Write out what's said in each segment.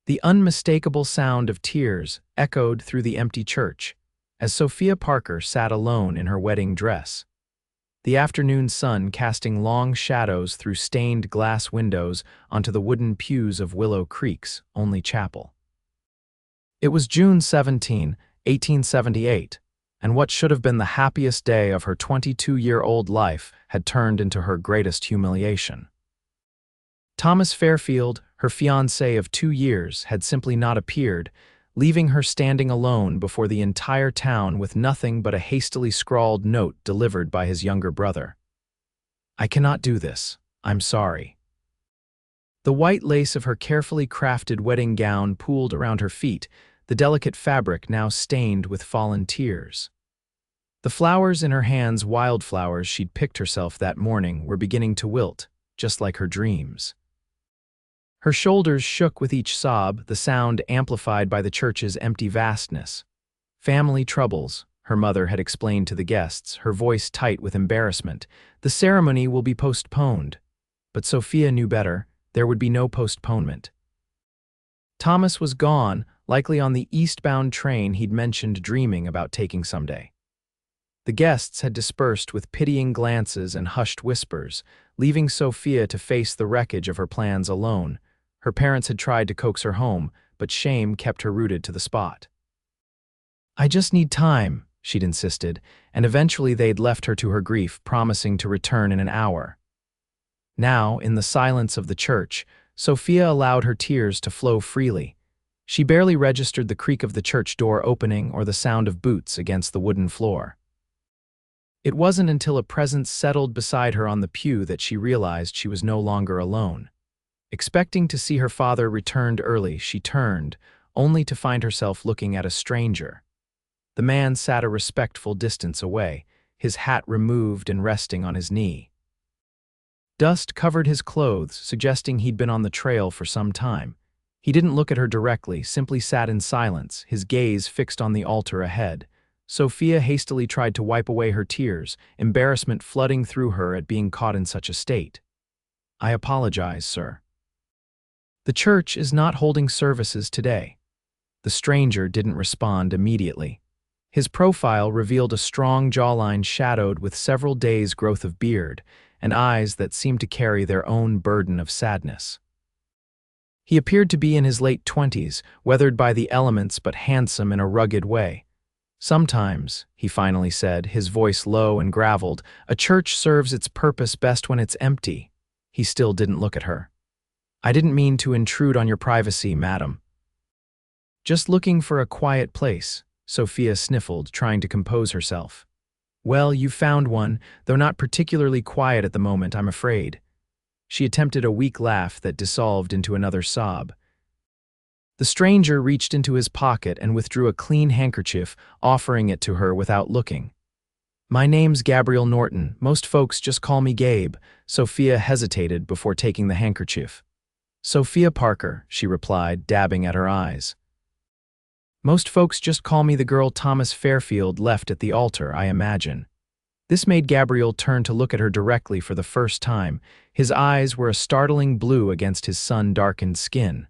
The unmistakable sound of tears echoed through the empty church as Sophia Parker sat alone in her wedding dress. The afternoon sun casting long shadows through stained glass windows onto the wooden pews of Willow Creek's only chapel. It was June 17, 1878, and what should have been the happiest day of her 22-year-old life had turned into her greatest humiliation. Thomas Fairfield, her fiancé of 2 years, had simply not appeared, leaving her standing alone before the entire town with nothing but a hastily scrawled note delivered by his younger brother. "I cannot do this. I'm sorry." The white lace of her carefully crafted wedding gown pooled around her feet, the delicate fabric now stained with fallen tears. The flowers in her hands, wildflowers she'd picked herself that morning, were beginning to wilt, just like her dreams. Her shoulders shook with each sob, the sound amplified by the church's empty vastness. "Family troubles," her mother had explained to the guests, her voice tight with embarrassment. "The ceremony will be postponed." But Sophia knew better. There would be no postponement. Thomas was gone, likely on the eastbound train he'd mentioned dreaming about taking someday. The guests had dispersed with pitying glances and hushed whispers, leaving Sophia to face the wreckage of her plans alone. Her parents had tried to coax her home, but shame kept her rooted to the spot. "I just need time," she'd insisted, and eventually they'd left her to her grief, promising to return in an hour. Now, in the silence of the church, Sophia allowed her tears to flow freely. She barely registered the creak of the church door opening or the sound of boots against the wooden floor. It wasn't until a presence settled beside her on the pew that she realized she was no longer alone. Expecting to see her father returned early, she turned, only to find herself looking at a stranger. The man sat a respectful distance away, his hat removed and resting on his knee. Dust covered his clothes, suggesting he'd been on the trail for some time. He didn't look at her directly, simply sat in silence, his gaze fixed on the altar ahead. Sophia hastily tried to wipe away her tears, embarrassment flooding through her at being caught in such a state. "I apologize, sir. The church is not holding services today." The stranger didn't respond immediately. His profile revealed a strong jawline shadowed with several days' growth of beard, and eyes that seemed to carry their own burden of sadness. He appeared to be in his late 20s, weathered by the elements but handsome in a rugged way. "Sometimes," he finally said, his voice low and graveled, "a church serves its purpose best when it's empty." He still didn't look at her. "I didn't mean to intrude on your privacy, madam." "Just looking for a quiet place," Sophia sniffled, trying to compose herself. "Well, you found one, though not particularly quiet at the moment, I'm afraid." She attempted a weak laugh that dissolved into another sob. The stranger reached into his pocket and withdrew a clean handkerchief, offering it to her without looking. "My name's Gabriel Norton. Most folks just call me Gabe." Sophia hesitated before taking the handkerchief. "Sophia Parker," she replied, dabbing at her eyes. "Most folks just call me the girl Thomas Fairfield left at the altar, I imagine." This made Gabriel turn to look at her directly for the first time. His eyes were a startling blue against his sun-darkened skin.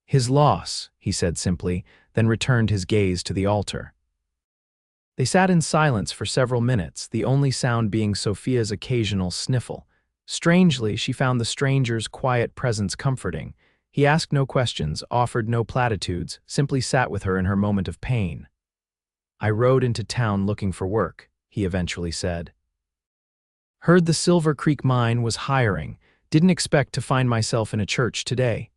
"His loss," he said simply, then returned his gaze to the altar. They sat in silence for several minutes, the only sound being Sophia's occasional sniffle. Strangely, she found the stranger's quiet presence comforting. He asked no questions, offered no platitudes, simply sat with her in her moment of pain. "I rode into town looking for work," he eventually said. "Heard the Silver Creek mine was hiring. Didn't expect to find myself in a church today."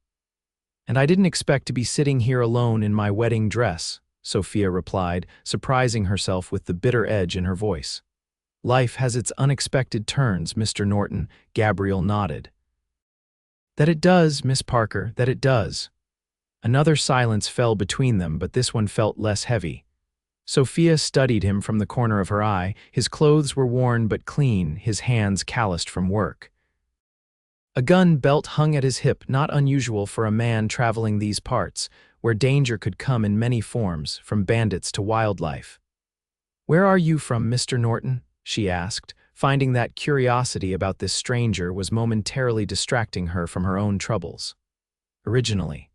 "And I didn't expect to be sitting here alone in my wedding dress," Sophia replied, surprising herself with the bitter edge in her voice. "Life has its unexpected turns, Mr. Norton," Gabriel nodded. "That it does, Miss Parker, that it does." Another silence fell between them, but this one felt less heavy. Sophia studied him from the corner of her eye. His clothes were worn but clean, his hands calloused from work. A gun belt hung at his hip, not unusual for a man traveling these parts, where danger could come in many forms, from bandits to wildlife. "Where are you from, Mr. Norton?" she asked, finding that curiosity about this stranger was momentarily distracting her from her own troubles. "Originally."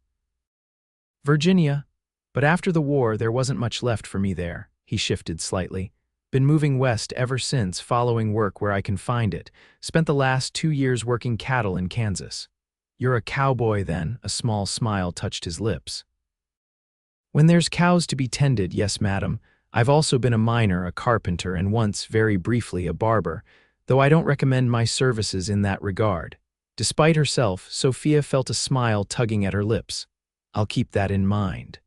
Virginia. But after the war, there wasn't much left for me there. He shifted slightly. Been moving west ever since, following work where I can find it. Spent the last 2 years working cattle in Kansas. You're a cowboy then, a small smile touched his lips. When there's cows to be tended, yes, madam. I've also been a miner, a carpenter, and once, very briefly, a barber, though I don't recommend my services in that regard. Despite herself, Sophia felt a smile tugging at her lips. I'll keep that in mind.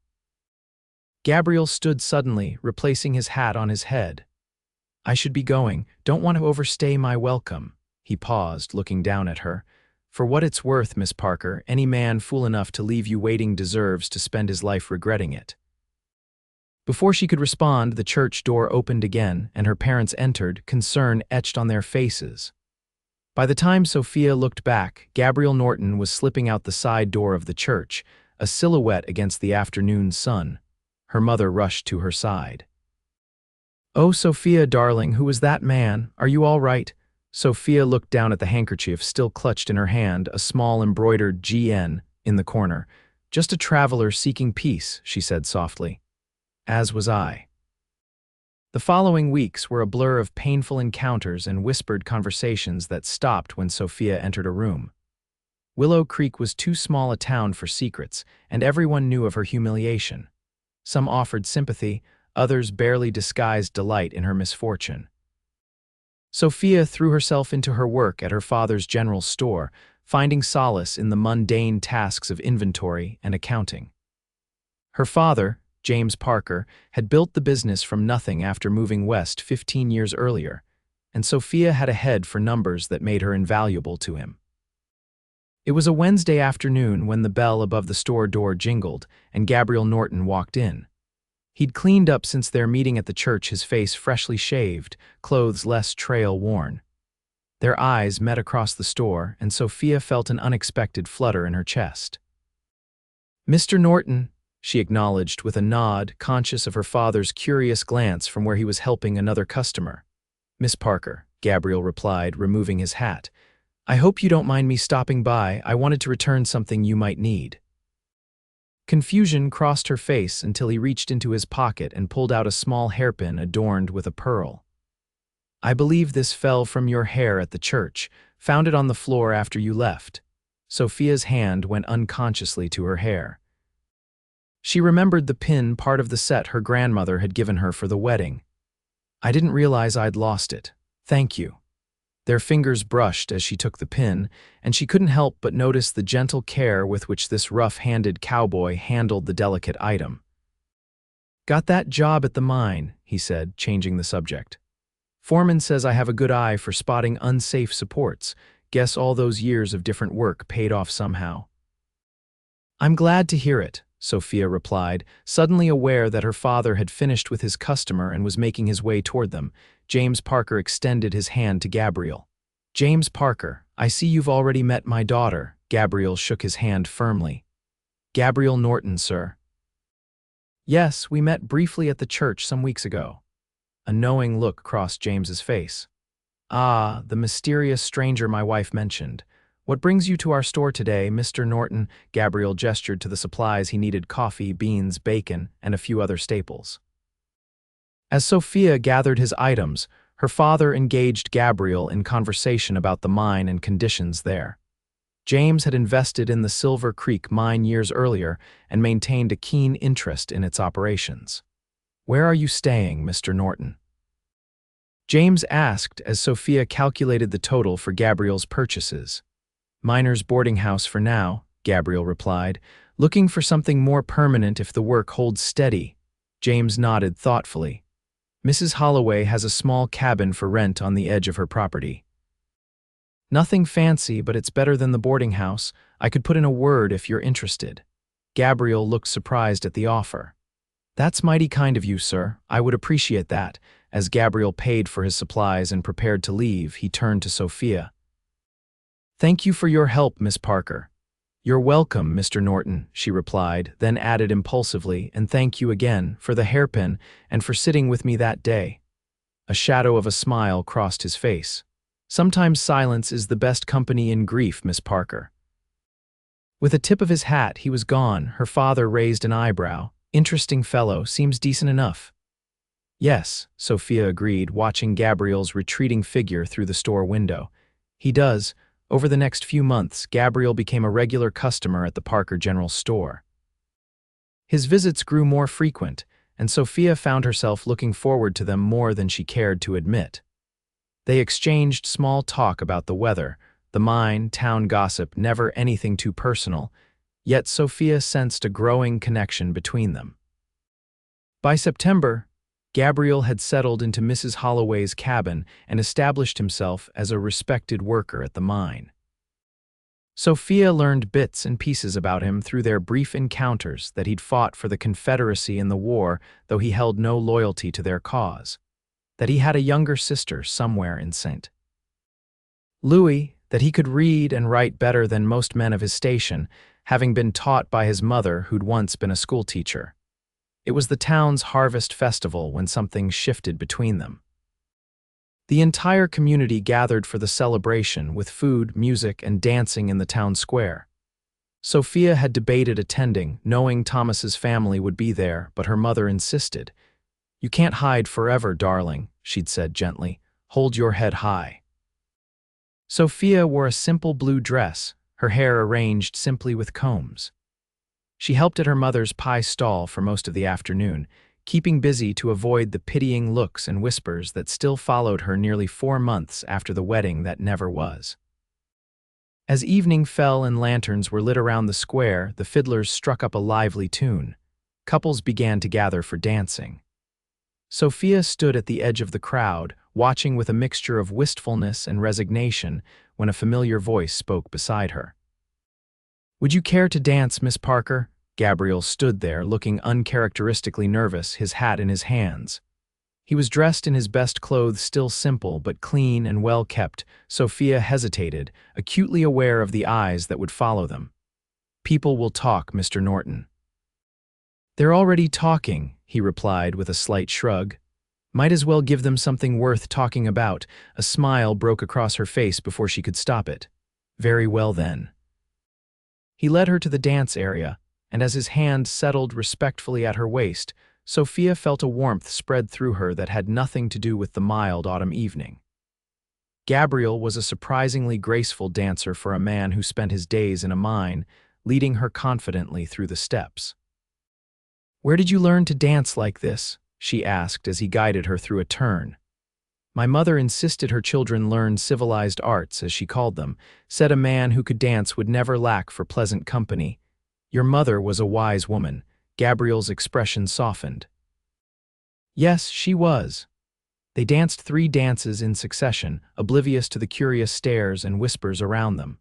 Gabriel stood suddenly, replacing his hat on his head. I should be going. Don't want to overstay my welcome. He paused, looking down at her. For what it's worth, Miss Parker, any man fool enough to leave you waiting deserves to spend his life regretting it. Before she could respond, the church door opened again, and her parents entered, concern etched on their faces. By the time Sophia looked back, Gabriel Norton was slipping out the side door of the church, a silhouette against the afternoon sun. Her mother rushed to her side. Oh, Sophia, darling, who was that man? Are you all right? Sophia looked down at the handkerchief still clutched in her hand, a small embroidered GN in the corner. Just a traveler seeking peace, she said softly. As was I. The following weeks were a blur of painful encounters and whispered conversations that stopped when Sophia entered a room. Willow Creek was too small a town for secrets, and everyone knew of her humiliation. Some offered sympathy, others barely disguised delight in her misfortune. Sophia threw herself into her work at her father's general store, finding solace in the mundane tasks of inventory and accounting. Her father, James Parker, had built the business from nothing after moving west 15 years earlier, and Sophia had a head for numbers that made her invaluable to him. It was a Wednesday afternoon when the bell above the store door jingled, and Gabriel Norton walked in. He'd cleaned up since their meeting at the church, his face freshly shaved, clothes less trail-worn. Their eyes met across the store, and Sophia felt an unexpected flutter in her chest. Mr. Norton, she acknowledged with a nod, conscious of her father's curious glance from where he was helping another customer. Miss Parker, Gabriel replied, removing his hat. I hope you don't mind me stopping by. I wanted to return something you might need. Confusion crossed her face until he reached into his pocket and pulled out a small hairpin adorned with a pearl. I believe this fell from your hair at the church. Found it on the floor after you left. Sophia's hand went unconsciously to her hair. She remembered the pin, part of the set her grandmother had given her for the wedding. I didn't realize I'd lost it. Thank you. Their fingers brushed as she took the pin, and she couldn't help but notice the gentle care with which this rough-handed cowboy handled the delicate item. Got that job at the mine, he said, changing the subject. Foreman says I have a good eye for spotting unsafe supports. Guess all those years of different work paid off somehow. I'm glad to hear it, Sophia replied, suddenly aware that her father had finished with his customer and was making his way toward them. James Parker extended his hand to Gabriel. James Parker, I see you've already met my daughter. Gabriel shook his hand firmly. Gabriel Norton, sir. Yes, we met briefly at the church some weeks ago. A knowing look crossed James's face. Ah, the mysterious stranger my wife mentioned. What brings you to our store today, Mr. Norton? Gabriel gestured to the supplies he needed: coffee, beans, bacon, and a few other staples. As Sophia gathered his items, her father engaged Gabriel in conversation about the mine and conditions there. James had invested in the Silver Creek mine years earlier and maintained a keen interest in its operations. Where are you staying, Mr. Norton? James asked as Sophia calculated the total for Gabriel's purchases. Miner's boarding house for now, Gabriel replied, looking for something more permanent if the work holds steady. James nodded thoughtfully. Mrs. Holloway has a small cabin for rent on the edge of her property. Nothing fancy, but it's better than the boarding house. I could put in a word if you're interested. Gabriel looked surprised at the offer. That's mighty kind of you, sir. I would appreciate that. As Gabriel paid for his supplies and prepared to leave, he turned to Sophia. Thank you for your help, Miss Parker. You're welcome, Mr. Norton, she replied, then added impulsively, and thank you again for the hairpin and for sitting with me that day. A shadow of a smile crossed his face. Sometimes silence is the best company in grief, Miss Parker. With a tip of his hat, he was gone. Her father raised an eyebrow. Interesting fellow, seems decent enough. Yes, Sophia agreed, watching Gabriel's retreating figure through the store window. He does. Over the next few months, Gabriel became a regular customer at the Parker General Store. His visits grew more frequent, and Sophia found herself looking forward to them more than she cared to admit. They exchanged small talk about the weather, the mine, town gossip, never anything too personal, yet Sophia sensed a growing connection between them. By September, Gabriel had settled into Mrs. Holloway's cabin and established himself as a respected worker at the mine. Sophia learned bits and pieces about him through their brief encounters, that he'd fought for the Confederacy in the war, though he held no loyalty to their cause, that he had a younger sister somewhere in St. Louis, that he could read and write better than most men of his station, having been taught by his mother who'd once been a schoolteacher. It was the town's harvest festival when something shifted between them. The entire community gathered for the celebration with food, music, and dancing in the town square. Sophia had debated attending, knowing Thomas's family would be there, but her mother insisted. "You can't hide forever, darling," she'd said gently. "Hold your head high." Sophia wore a simple blue dress, her hair arranged simply with combs. She helped at her mother's pie stall for most of the afternoon, keeping busy to avoid the pitying looks and whispers that still followed her nearly 4 months after the wedding that never was. As evening fell and lanterns were lit around the square, the fiddlers struck up a lively tune. Couples began to gather for dancing. Sophia stood at the edge of the crowd, watching with a mixture of wistfulness and resignation when a familiar voice spoke beside her. "Would you care to dance, Miss Parker?" Gabriel stood there, looking uncharacteristically nervous, his hat in his hands. He was dressed in his best clothes, still simple but clean and well kept. Sophia hesitated, acutely aware of the eyes that would follow them. "People will talk, Mr. Norton." "They're already talking," he replied with a slight shrug. "Might as well give them something worth talking about." A smile broke across her face before she could stop it. "Very well then." He led her to the dance area, and as his hand settled respectfully at her waist, Sophia felt a warmth spread through her that had nothing to do with the mild autumn evening. Gabriel was a surprisingly graceful dancer for a man who spent his days in a mine, leading her confidently through the steps. "Where did you learn to dance like this?" she asked as he guided her through a turn. "My mother insisted her children learn civilized arts, as she called them, said a man who could dance would never lack for pleasant company. Your mother was a wise woman." Gabriel's expression softened. Yes, she was. They danced 3 dances in succession, oblivious to the curious stares and whispers around them.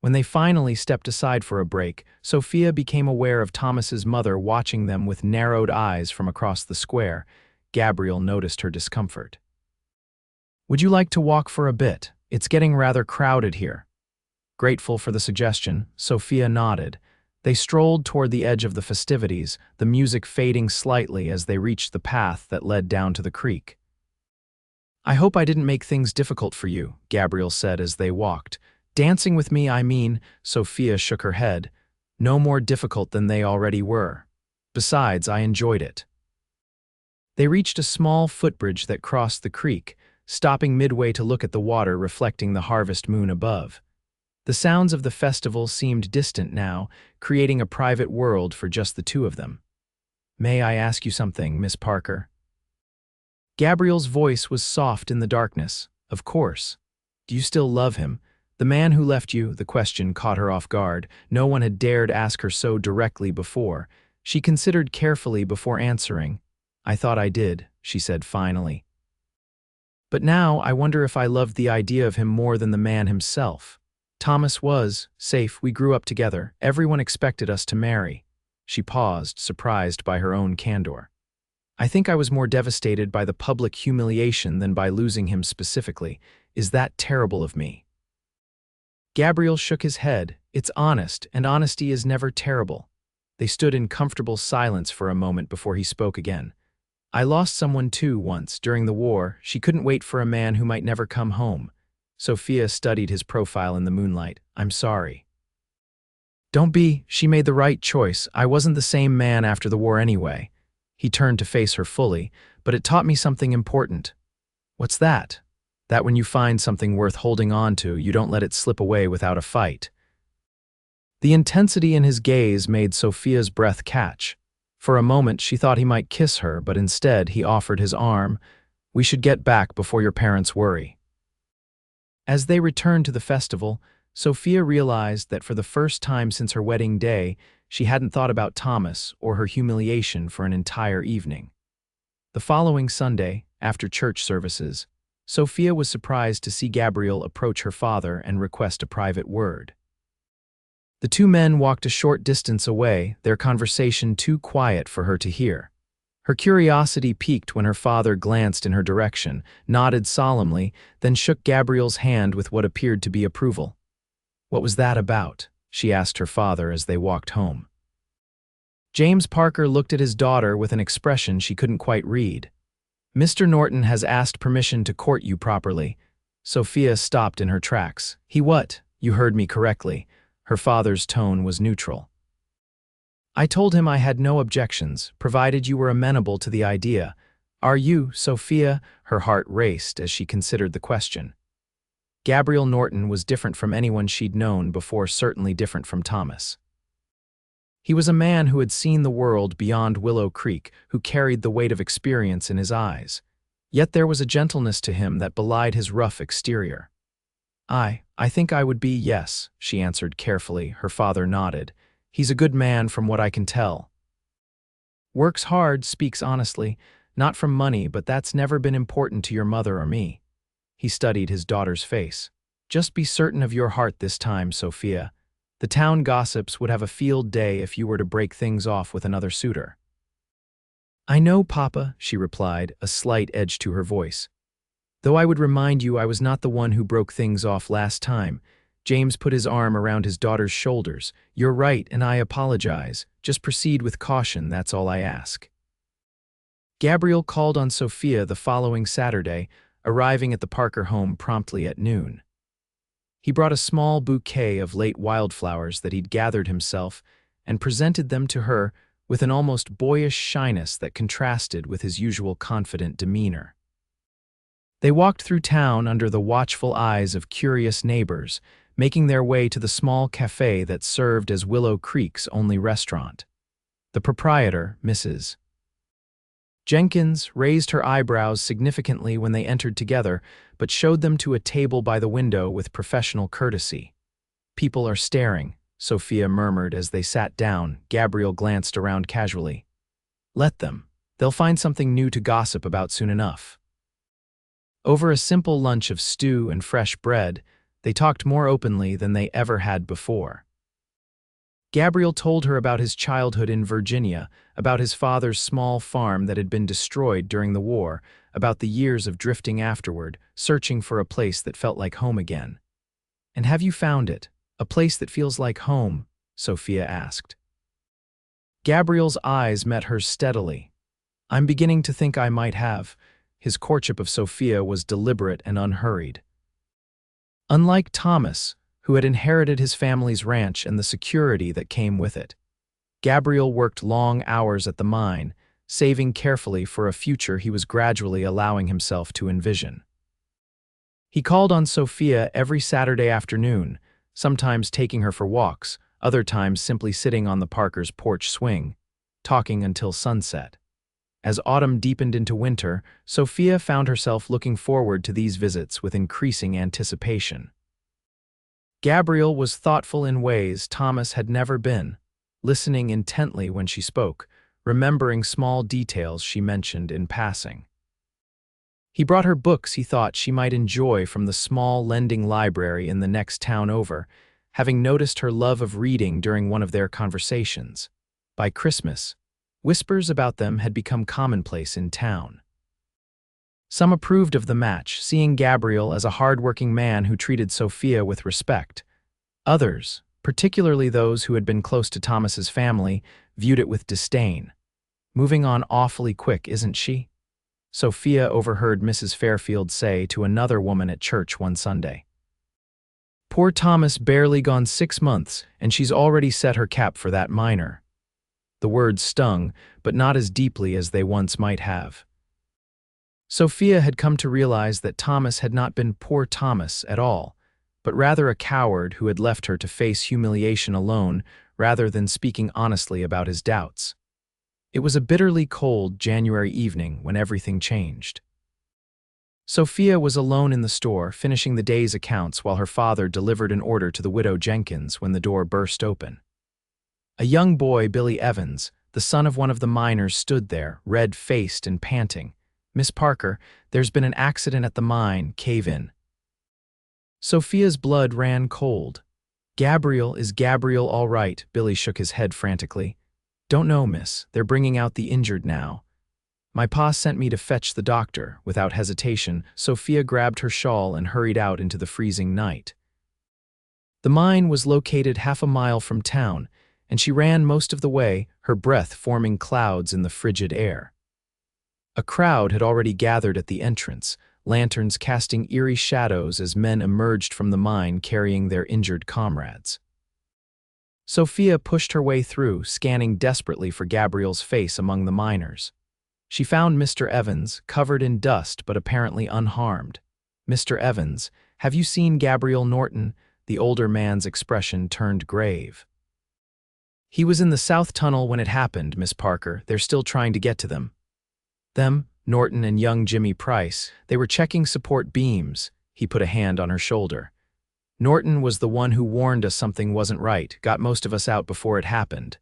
When they finally stepped aside for a break, Sophia became aware of Thomas's mother watching them with narrowed eyes from across the square. Gabriel noticed her discomfort. "Would you like to walk for a bit? It's getting rather crowded here." Grateful for the suggestion, Sophia nodded. They strolled toward the edge of the festivities, the music fading slightly as they reached the path that led down to the creek. "I hope I didn't make things difficult for you," Gabriel said as they walked. "Dancing with me, I mean." Sophia shook her head. "No more difficult than they already were. Besides, I enjoyed it." They reached a small footbridge that crossed the creek, stopping midway to look at the water reflecting the harvest moon above. The sounds of the festival seemed distant now, creating a private world for just the two of them. "May I ask you something, Miss Parker?" Gabriel's voice was soft in the darkness. "Of course. Do you still love him? The man who left you?" The question caught her off guard. No one had dared ask her so directly before. She considered carefully before answering. "I thought I did," she said finally. "But now I wonder if I loved the idea of him more than the man himself. Thomas was safe. We grew up together. Everyone expected us to marry." She paused, surprised by her own candor. "I think I was more devastated by the public humiliation than by losing him specifically. Is that terrible of me?" Gabriel shook his head. "It's honest, and honesty is never terrible." They stood in comfortable silence for a moment before he spoke again. "I lost someone too once, during the war. She couldn't wait for a man who might never come home." Sophia studied his profile in the moonlight. "I'm sorry." Don't be, she made the right choice. I wasn't the same man after the war anyway. He turned to face her fully, but it taught me something important. What's that? That when you find something worth holding on to, you don't let it slip away without a fight. The intensity in his gaze made Sophia's breath catch. For a moment, she thought he might kiss her, but instead he offered his arm. We should get back before your parents worry. As they returned to the festival, Sophia realized that for the first time since her wedding day, she hadn't thought about Thomas or her humiliation for an entire evening. The following Sunday, after church services, Sophia was surprised to see Gabriel approach her father and request a private word. The two men walked a short distance away, their conversation too quiet for her to hear. Her curiosity piqued when her father glanced in her direction, nodded solemnly, then shook Gabriel's hand with what appeared to be approval. What was that about? She asked her father as they walked home. James Parker looked at his daughter with an expression she couldn't quite read. Mr. Norton has asked permission to court you properly. Sophia stopped in her tracks. He what? You heard me correctly. Her father's tone was neutral. I told him I had no objections, provided you were amenable to the idea. Are you, Sophia? Her heart raced as she considered the question. Gabriel Norton was different from anyone she'd known before, certainly different from Thomas. He was a man who had seen the world beyond Willow Creek, who carried the weight of experience in his eyes. Yet there was a gentleness to him that belied his rough exterior. I think I would be, yes, she answered carefully. Her father nodded. He's a good man from what I can tell. Works hard, speaks honestly, not from money, but that's never been important to your mother or me. He studied his daughter's face. Just be certain of your heart this time, Sophia. The town gossips would have a field day if you were to break things off with another suitor. I know, Papa, she replied, a slight edge to her voice. Though I would remind you I was not the one who broke things off last time. James put his arm around his daughter's shoulders. You're right, and I apologize. Just proceed with caution, that's all I ask. Gabriel called on Sophia the following Saturday, arriving at the Parker home promptly at noon. He brought a small bouquet of late wildflowers that he'd gathered himself and presented them to her with an almost boyish shyness that contrasted with his usual confident demeanor. They walked through town under the watchful eyes of curious neighbors, making their way to the small cafe that served as Willow Creek's only restaurant. The proprietor, Mrs. Jenkins, raised her eyebrows significantly when they entered together, but showed them to a table by the window with professional courtesy. People are staring, Sophia murmured as they sat down. Gabriel glanced around casually. Let them. They'll find something new to gossip about soon enough. Over a simple lunch of stew and fresh bread, they talked more openly than they ever had before. Gabriel told her about his childhood in Virginia, about his father's small farm that had been destroyed during the war, about the years of drifting afterward, searching for a place that felt like home again. And have you found it? A place that feels like home? Sophia asked. Gabriel's eyes met hers steadily. I'm beginning to think I might have. His courtship of Sophia was deliberate and unhurried. Unlike Thomas, who had inherited his family's ranch and the security that came with it, Gabriel worked long hours at the mine, saving carefully for a future he was gradually allowing himself to envision. He called on Sophia every Saturday afternoon, sometimes taking her for walks, other times simply sitting on the Parkers' porch swing, talking until sunset. As autumn deepened into winter, Sophia found herself looking forward to these visits with increasing anticipation. Gabriel was thoughtful in ways Thomas had never been, listening intently when she spoke, remembering small details she mentioned in passing. He brought her books he thought she might enjoy from the small lending library in the next town over, having noticed her love of reading during one of their conversations. By Christmas, whispers about them had become commonplace in town. Some approved of the match, seeing Gabriel as a hard-working man who treated Sophia with respect. Others, particularly those who had been close to Thomas's family, viewed it with disdain. Moving on awfully quick, isn't she? Sophia overheard Mrs. Fairfield say to another woman at church one Sunday. Poor Thomas barely gone 6 months, and she's already set her cap for that miner. The words stung, but not as deeply as they once might have. Sophia had come to realize that Thomas had not been poor Thomas at all, but rather a coward who had left her to face humiliation alone rather than speaking honestly about his doubts. It was a bitterly cold January evening when everything changed. Sophia was alone in the store, finishing the day's accounts while her father delivered an order to the widow Jenkins when the door burst open. A young boy, Billy Evans, the son of one of the miners, stood there, red-faced and panting. "Miss Parker, there's been an accident at the mine, cave-in." Sophia's blood ran cold. Is Gabriel all right?" Billy shook his head frantically. "Don't know, miss. They're bringing out the injured now. My pa sent me to fetch the doctor." Without hesitation, Sophia grabbed her shawl and hurried out into the freezing night. The mine was located half a mile from town, and she ran most of the way, her breath forming clouds in the frigid air. A crowd had already gathered at the entrance, lanterns casting eerie shadows as men emerged from the mine carrying their injured comrades. Sophia pushed her way through, scanning desperately for Gabriel's face among the miners. She found Mr. Evans, covered in dust but apparently unharmed. "Mr. Evans, have you seen Gabriel Norton?" The older man's expression turned grave. "He was in the south tunnel when it happened, Miss Parker. They're still trying to get to them." "Them?" Norton and young Jimmy Price. "They were checking support beams." He put a hand on her shoulder. "Norton was the one who warned us something wasn't right, got most of us out before it happened."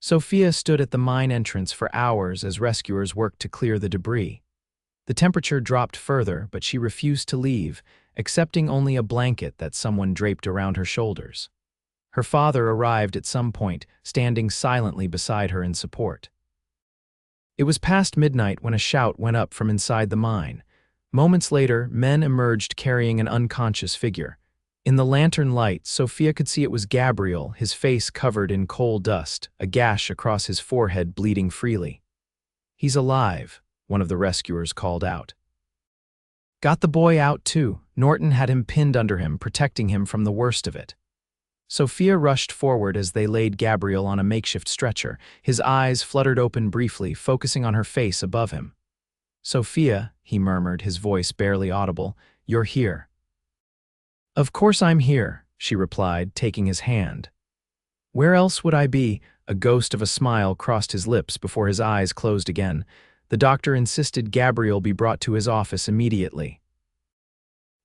Sophia stood at the mine entrance for hours as rescuers worked to clear the debris. The temperature dropped further, but she refused to leave, accepting only a blanket that someone draped around her shoulders. Her father arrived at some point, standing silently beside her in support. It was past midnight when a shout went up from inside the mine. Moments later, men emerged carrying an unconscious figure. In the lantern light, Sophia could see it was Gabriel, his face covered in coal dust, a gash across his forehead bleeding freely. "He's alive," one of the rescuers called out. "Got the boy out too." Norton had him pinned under him, protecting him from the worst of it. Sophia rushed forward as they laid Gabriel on a makeshift stretcher. His eyes fluttered open briefly, focusing on her face above him. "Sophia," he murmured, his voice barely audible, "you're here." "Of course I'm here," she replied, taking his hand. "Where else would I be?" A ghost of a smile crossed his lips before his eyes closed again. The doctor insisted Gabriel be brought to his office immediately.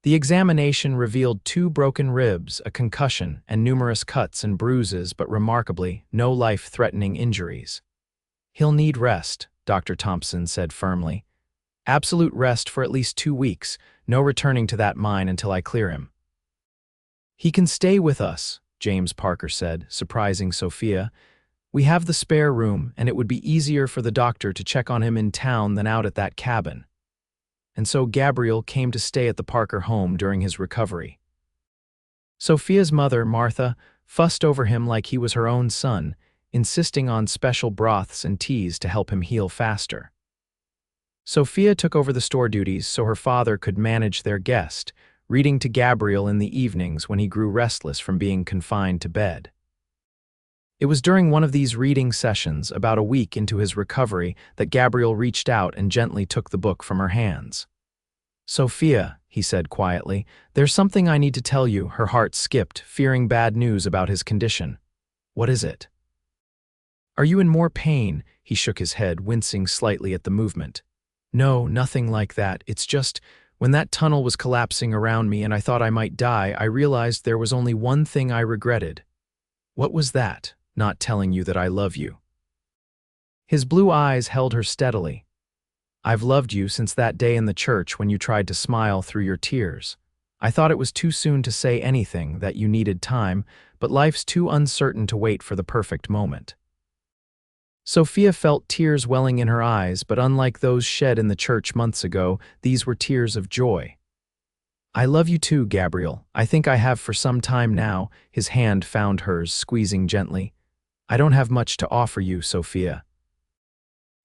The examination revealed 2 broken ribs, a concussion, and numerous cuts and bruises, but remarkably, no life-threatening injuries. "He'll need rest," Dr. Thompson said firmly. "Absolute rest for at least 2 weeks, no returning to that mine until I clear him." "He can stay with us," James Parker said, surprising Sophia. "We have the spare room, and it would be easier for the doctor to check on him in town than out at that cabin." And so Gabriel came to stay at the Parker home during his recovery. Sophia's mother, Martha, fussed over him like he was her own son, insisting on special broths and teas to help him heal faster. Sophia took over the store duties so her father could manage their guest, reading to Gabriel in the evenings when he grew restless from being confined to bed. It was during one of these reading sessions, about a week into his recovery, that Gabriel reached out and gently took the book from her hands. "Sophia," he said quietly, "there's something I need to tell you." Her heart skipped, fearing bad news about his condition. "What is it?" "Are you in more pain?" He shook his head, wincing slightly at the movement. "No, nothing like that. It's just, when that tunnel was collapsing around me and I thought I might die, I realized there was only one thing I regretted." "What was that?" "Not telling you that I love you." His blue eyes held her steadily. "I've loved you since that day in the church when you tried to smile through your tears. I thought it was too soon to say anything, that you needed time, but life's too uncertain to wait for the perfect moment." Sophia felt tears welling in her eyes, but unlike those shed in the church months ago, these were tears of joy. "I love you too, Gabriel. I think I have for some time now." His hand found hers, squeezing gently. "I don't have much to offer you, Sophia."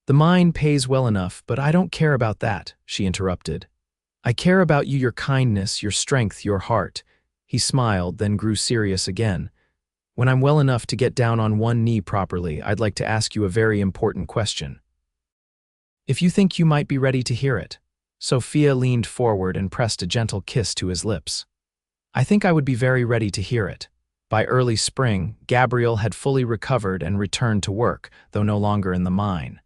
"The mine pays well enough, but I don't care about that," she interrupted. "I care about you, your kindness, your strength, your heart." He smiled, then grew serious again. When I'm well enough to get down on one knee properly, I'd like to ask you a very important question. If you think you might be ready to hear it. Sophia leaned forward and pressed a gentle kiss to his lips. I think I would be very ready to hear it. By early spring, Gabriel had fully recovered and returned to work, though no longer in the mine.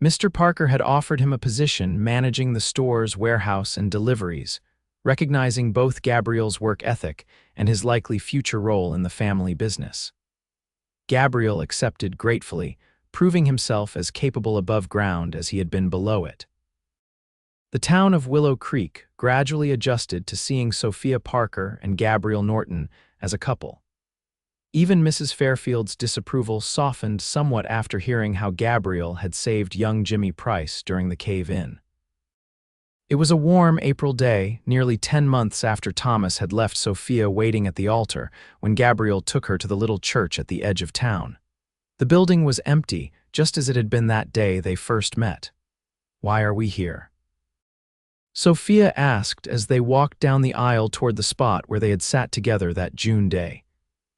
Mr. Parker had offered him a position managing the store's warehouse and deliveries, recognizing both Gabriel's work ethic and his likely future role in the family business. Gabriel accepted gratefully, proving himself as capable above ground as he had been below it. The town of Willow Creek gradually adjusted to seeing Sophia Parker and Gabriel Norton as a couple. Even Mrs. Fairfield's disapproval softened somewhat after hearing how Gabriel had saved young Jimmy Price during the cave-in. It was a warm April day, nearly 10 months after Thomas had left Sophia waiting at the altar, when Gabriel took her to the little church at the edge of town. The building was empty, just as it had been that day they first met. "Why are we here?" Sophia asked as they walked down the aisle toward the spot where they had sat together that June day.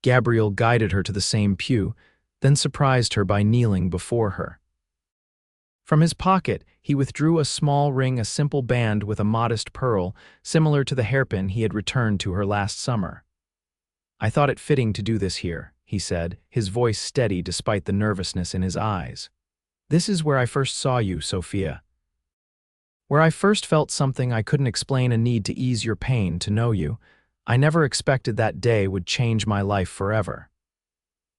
Gabriel guided her to the same pew, then surprised her by kneeling before her. From his pocket, he withdrew a small ring, a simple band with a modest pearl, similar to the hairpin he had returned to her last summer. "I thought it fitting to do this here," he said, his voice steady despite the nervousness in his eyes. "This is where I first saw you, Sophia. Where I first felt something I couldn't explain, a need to ease your pain, to know you. I never expected that day would change my life forever."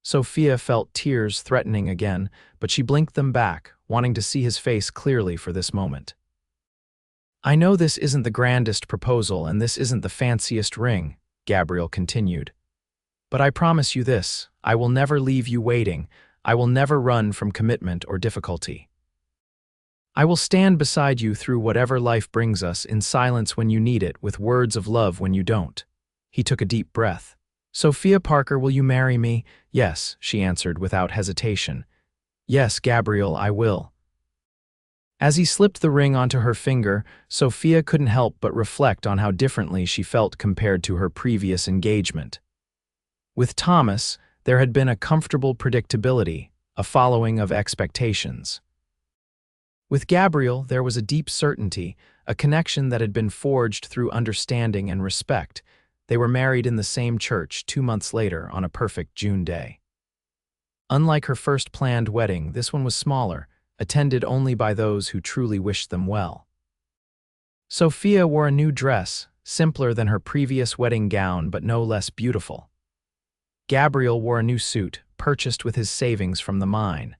Sophia felt tears threatening again, but she blinked them back, wanting to see his face clearly for this moment. "I know this isn't the grandest proposal and this isn't the fanciest ring," Gabriel continued. "But I promise you this, I will never leave you waiting. I will never run from commitment or difficulty. I will stand beside you through whatever life brings us, in silence when you need it, with words of love when you don't." He took a deep breath. "Sophia Parker, will you marry me?" "Yes," she answered without hesitation. "Yes, Gabriel, I will." As he slipped the ring onto her finger, Sophia couldn't help but reflect on how differently she felt compared to her previous engagement. With Thomas, there had been a comfortable predictability, a following of expectations. With Gabriel, there was a deep certainty, a connection that had been forged through understanding and respect. They were married in the same church 2 months later on a perfect June day. Unlike her first planned wedding, this one was smaller, attended only by those who truly wished them well. Sophia wore a new dress, simpler than her previous wedding gown but no less beautiful. Gabriel wore a new suit, purchased with his savings from the mine.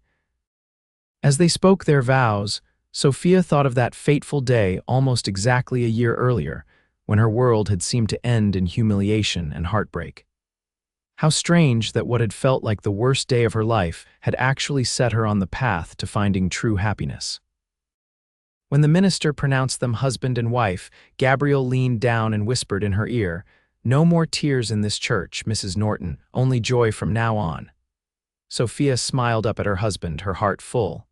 As they spoke their vows, Sophia thought of that fateful day almost exactly a year earlier, when her world had seemed to end in humiliation and heartbreak. How strange that what had felt like the worst day of her life had actually set her on the path to finding true happiness. When the minister pronounced them husband and wife, Gabriel leaned down and whispered in her ear, "No more tears in this church, Mrs. Norton, only joy from now on." Sophia smiled up at her husband, her heart full.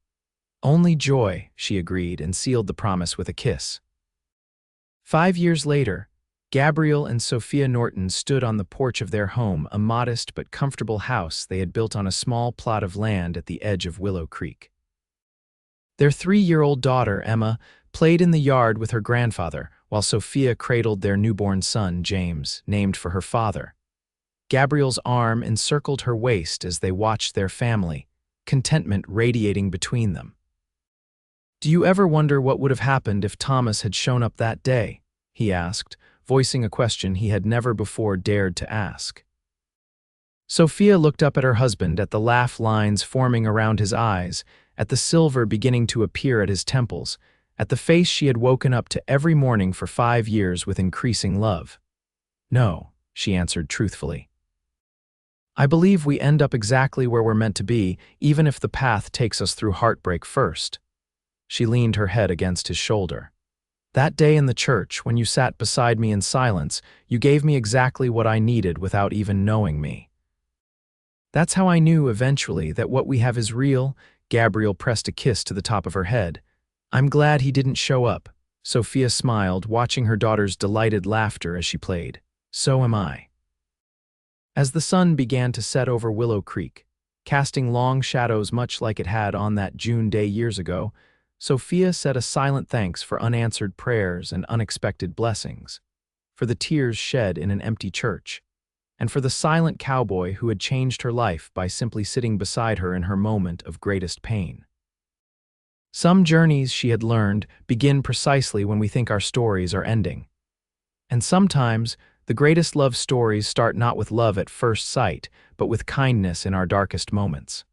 "Only joy," she agreed and sealed the promise with a kiss. 5 years later, Gabriel and Sophia Norton stood on the porch of their home, a modest but comfortable house they had built on a small plot of land at the edge of Willow Creek. Their 3-year-old daughter, Emma, played in the yard with her grandfather, while Sophia cradled their newborn son, James, named for her father. Gabriel's arm encircled her waist as they watched their family, contentment radiating between them. "Do you ever wonder what would have happened if Thomas had shown up that day?" he asked, voicing a question he had never before dared to ask. Sophia looked up at her husband, at the laugh lines forming around his eyes, at the silver beginning to appear at his temples, at the face she had woken up to every morning for 5 years with increasing love. "No," she answered truthfully. "I believe we end up exactly where we're meant to be, even if the path takes us through heartbreak first." She leaned her head against his shoulder. "That day in the church, when you sat beside me in silence, you gave me exactly what I needed without even knowing me. That's how I knew eventually that what we have is real." Gabriel pressed a kiss to the top of her head. "I'm glad he didn't show up." Sophia smiled, watching her daughter's delighted laughter as she played. So am I. As the sun began to set over Willow Creek, casting long shadows much like it had on that June day years ago, Sophia said a silent thanks for unanswered prayers and unexpected blessings, for the tears shed in an empty church, and for the silent cowboy who had changed her life by simply sitting beside her in her moment of greatest pain. Some journeys, she had learned, begin precisely when we think our stories are ending. And sometimes, the greatest love stories start not with love at first sight, but with kindness in our darkest moments.